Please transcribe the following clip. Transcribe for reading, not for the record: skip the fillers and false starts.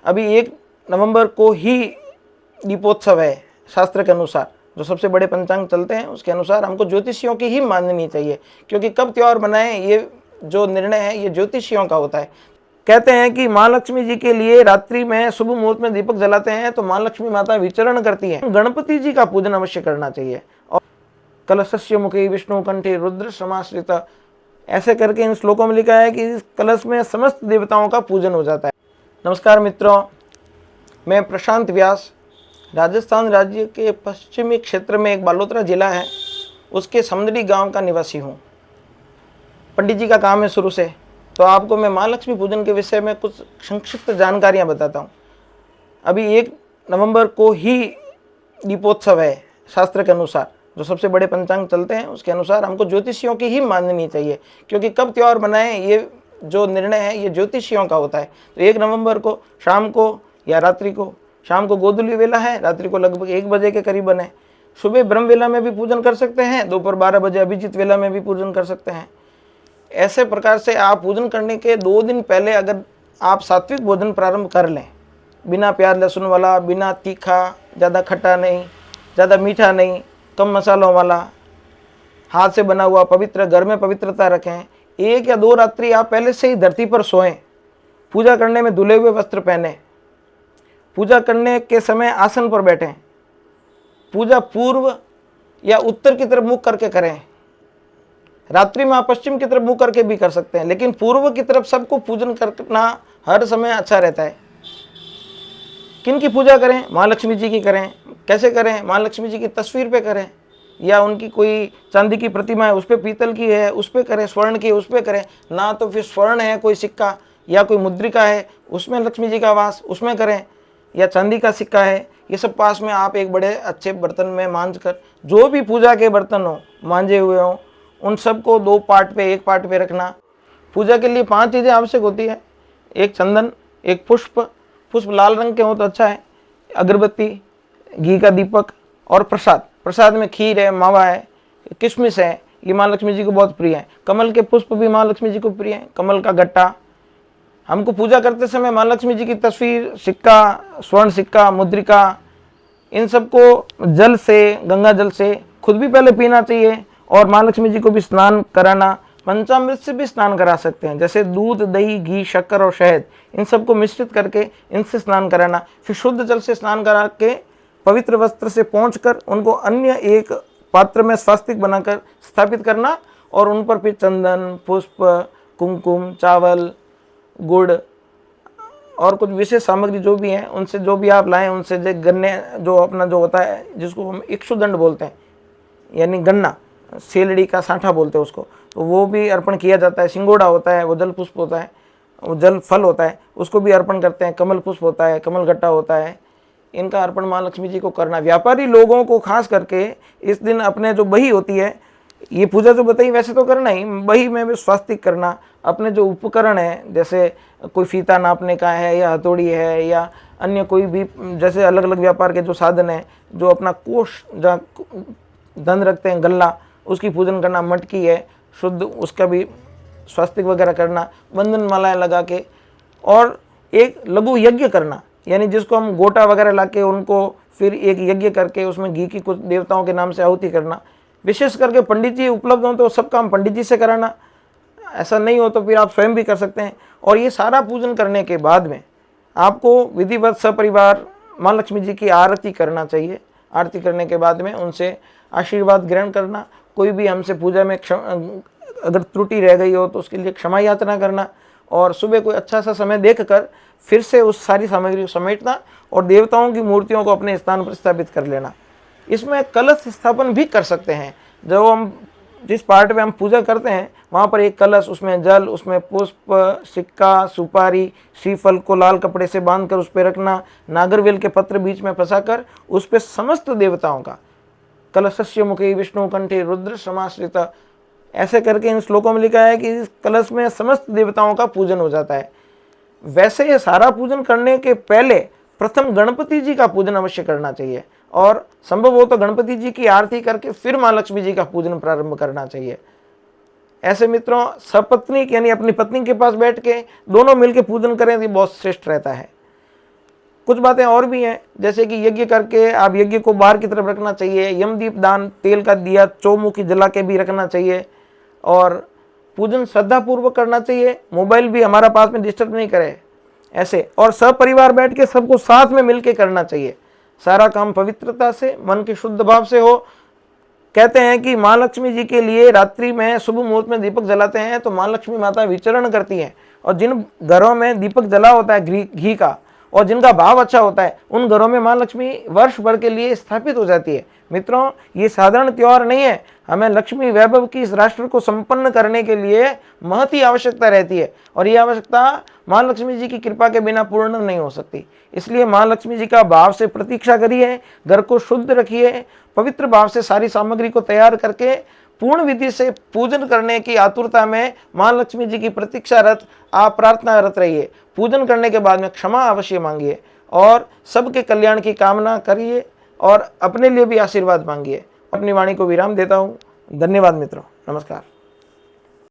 अभी 1 नवंबर को ही दीपोत्सव है। शास्त्र के अनुसार जो सबसे बड़े पंचांग चलते हैं उसके अनुसार हमको ज्योतिषियों की ही माननी चाहिए, क्योंकि कब त्यौहार बनाएं ये जो निर्णय है ये ज्योतिषियों का होता है। कहते हैं कि माँ लक्ष्मी जी के लिए रात्रि में शुभ मुहूर्त में दीपक जलाते हैं तो माँ लक्ष्मी माता विचरण करती हैं। गणपति जी का पूजन अवश्य करना चाहिए। और कलशस्य मुखे विष्णु कंठे रुद्र समाश्रित, ऐसे करके इन श्लोकों में लिखा है कि इस कलश में समस्त देवताओं का पूजन हो जाता है। नमस्कार मित्रों, मैं प्रशांत व्यास राजस्थान राज्य के पश्चिमी क्षेत्र में एक बालोतरा जिला है उसके समदड़ी गांव का निवासी हूँ। पंडित जी का काम है शुरू से, तो आपको मैं माँ लक्ष्मी पूजन के विषय में कुछ संक्षिप्त जानकारियाँ बताता हूँ। अभी 1 नवंबर को ही दीपोत्सव है। शास्त्र के अनुसार जो सबसे बड़े पंचांग चलते हैं उसके अनुसार हमको ज्योतिषियों की ही माननी चाहिए, क्योंकि कब त्यौहार बनाएं ये जो निर्णय है ये ज्योतिषियों का होता है। तो 1 नवंबर को शाम को या रात्रि को, शाम को गोधूली वेला है, रात्रि को लगभग 1 बजे के करीबन है। सुबह ब्रह्म वेला में भी पूजन कर सकते हैं, दोपहर 12 बजे अभिजीत वेला में भी पूजन कर सकते हैं। ऐसे प्रकार से आप पूजन करने के 2 दिन पहले अगर आप सात्विक भोजन प्रारंभ कर लें, बिना प्याज लहसुन वाला, बिना तीखा, ज़्यादा खट्टा नहीं, ज़्यादा मीठा नहीं, कम मसालों वाला, हाथ से बना हुआ, पवित्र, घर में पवित्रता रखें। 1 या 2 रात्रि आप पहले से ही धरती पर सोएं, पूजा करने में धुले हुए वस्त्र पहने, पूजा करने के समय आसन पर बैठें, पूजा पूर्व या उत्तर की तरफ मुख करके करें। रात्रि में आप पश्चिम की तरफ मुख करके भी कर सकते हैं, लेकिन पूर्व की तरफ सबको पूजन करना हर समय अच्छा रहता है। किन की पूजा करें? माँ लक्ष्मी जी की करें। कैसे करें? माँ लक्ष्मी जी की तस्वीर पे करें, या उनकी कोई चांदी की प्रतिमा है उस पर, पीतल की है उस पर करें, स्वर्ण की उस पर करें। ना तो फिर स्वर्ण है कोई सिक्का या कोई मुद्रिका है उसमें लक्ष्मी जी का वास, उसमें करें, या चांदी का सिक्का है, ये सब पास में आप एक बड़े अच्छे बर्तन में मांझ कर, जो भी पूजा के बर्तन हो मांझे हुए हों उन सबको 2 पार्ट पे, 1 पार्ट पे रखना। पूजा के लिए 5 चीज़ें आवश्यक होती है। 1 चंदन, 1 पुष्प, पुष्प लाल रंग के हो तो अच्छा है, अगरबत्ती, घी का दीपक और प्रसाद। प्रसाद में खीर है, मावा है, किशमिश है, ये माँ लक्ष्मी जी को बहुत प्रिय है। कमल के पुष्प भी माँ लक्ष्मी जी को प्रिय है, कमल का गट्टा। हमको पूजा करते समय माँ लक्ष्मी जी की तस्वीर, सिक्का, स्वर्ण सिक्का, मुद्रिका, इन सबको जल से, गंगा जल से खुद भी पहले पीना चाहिए और माँ लक्ष्मी जी को भी स्नान कराना। पंचामृत से भी स्नान करा सकते हैं, जैसे दूध, दही, घी, शक्कर और शहद, इन सबको मिश्रित करके इनसे स्नान कराना। फिर शुद्ध जल से स्नान करा के पवित्र वस्त्र से पोंछकर उनको अन्य एक पात्र में स्वास्तिक बनाकर स्थापित करना और उन पर फिर चंदन, पुष्प, कुमकुम, चावल, गुड़ और कुछ विशेष सामग्री जो भी हैं उनसे, जो भी आप लाएं उनसे, जो गन्ने, जो अपना जो होता है जिसको हम इक्षुदंड बोलते हैं, यानी गन्ना, सेलड़ी का सांठा बोलते हैं उसको, तो वो भी अर्पण किया जाता है। सिंगोड़ा होता है, वो जल पुष्प होता है, वो जल फल होता है, उसको भी अर्पण करते हैं। कमल पुष्प होता है, कमल गट्टा होता है, इनका अर्पण माँ लक्ष्मी जी को करना। व्यापारी लोगों को खास करके इस दिन अपने जो बही होती है, ये पूजा जो बताई वैसे तो करना ही, बही में भी स्वास्तिक करना। अपने जो उपकरण है, जैसे कोई फीता नापने का है या हथौड़ी है या अन्य कोई भी, जैसे अलग अलग व्यापार के जो साधन है, जो अपना कोष जहाँ धन रखते हैं, गल्ला, उसकी पूजन करना। मटकी है शुद्ध, उसका भी स्वास्तिक वगैरह करना, बंधन मालाएं लगा के। और एक लघु यज्ञ करना, यानी जिसको हम गोटा वगैरह ला के उनको फिर एक यज्ञ करके उसमें घी की कुछ देवताओं के नाम से आहुति करना। विशेष करके पंडित जी उपलब्ध हों तो सब काम पंडित जी से कराना, ऐसा नहीं हो तो फिर आप स्वयं भी कर सकते हैं। और ये सारा पूजन करने के बाद में आपको विधिवत सपरिवार माँ लक्ष्मी जी की आरती करना चाहिए। आरती करने के बाद में उनसे आशीर्वाद ग्रहण करना। कोई भी हमसे पूजा में अगर त्रुटि रह गई हो तो उसके लिए क्षमा याचना करना, और सुबह कोई अच्छा सा समय देखकर फिर से उस सारी सामग्री को समेटना और देवताओं की मूर्तियों को अपने स्थान पर स्थापित कर लेना। इसमें कलश स्थापन भी कर सकते हैं। जब हम जिस पार्ट में हम पूजा करते हैं वहाँ पर एक कलश, उसमें जल, उसमें पुष्प, सिक्का, सुपारी, श्रीफल को लाल कपड़े से बांधकर उस पर रखना। नागरवेल के पत्र बीच में फंसाकर उस पर समस्त देवताओं का, कलशस्य मुखे विष्णु कंठे रुद्र समाश्रित, ऐसे करके इन श्लोकों में लिखा है कि इस कलश में समस्त देवताओं का पूजन हो जाता है। वैसे ये सारा पूजन करने के पहले प्रथम गणपति जी का पूजन अवश्य करना चाहिए, और संभव हो तो गणपति जी की आरती करके फिर माँ लक्ष्मी जी का पूजन प्रारंभ करना चाहिए। ऐसे मित्रों, सपत्नीक यानी अपनी पत्नी के पास बैठ के दोनों मिलकर पूजन करें तो बहुत श्रेष्ठ रहता है। कुछ बातें और भी हैं, जैसे कि यज्ञ करके आप यज्ञ को बाहर की तरफ रखना चाहिए, यमदीप दान, तेल का दिया चौमुखी जला के भी रखना चाहिए, और पूजन श्रद्धा पूर्वक करना चाहिए। मोबाइल भी हमारा पास में डिस्टर्ब नहीं करे ऐसे, और सपरिवार बैठ के सबको साथ में मिलके करना चाहिए। सारा काम पवित्रता से, मन के शुद्ध भाव से हो। कहते हैं कि माँ लक्ष्मी जी के लिए रात्रि में शुभ मुहूर्त में दीपक जलाते हैं तो माँ लक्ष्मी माता विचरण करती हैं, और जिन घरों में दीपक जला होता है घी का और जिनका भाव अच्छा होता है, उन घरों में माँ लक्ष्मी वर्ष भर के लिए स्थापित हो जाती है। मित्रों, ये साधारण त्योहार नहीं है, हमें लक्ष्मी वैभव की इस राष्ट्र को संपन्न करने के लिए महत ही आवश्यकता रहती है, और ये आवश्यकता माँ लक्ष्मी जी की कृपा के बिना पूर्ण नहीं हो सकती। इसलिए माँ लक्ष्मी जी का भाव से प्रतीक्षा करिए, घर को शुद्ध रखिए, पवित्र भाव से सारी सामग्री को तैयार करके पूर्ण विधि से पूजन करने की आतुरता में माँ लक्ष्मी जी की प्रतीक्षारत आप प्रार्थनारत रहिए। पूजन करने के बाद में क्षमा अवश्य मांगिए और सबके कल्याण की कामना करिए और अपने लिए भी आशीर्वाद मांगिए। अपनी वाणी को विराम देता हूँ। धन्यवाद मित्रों, नमस्कार।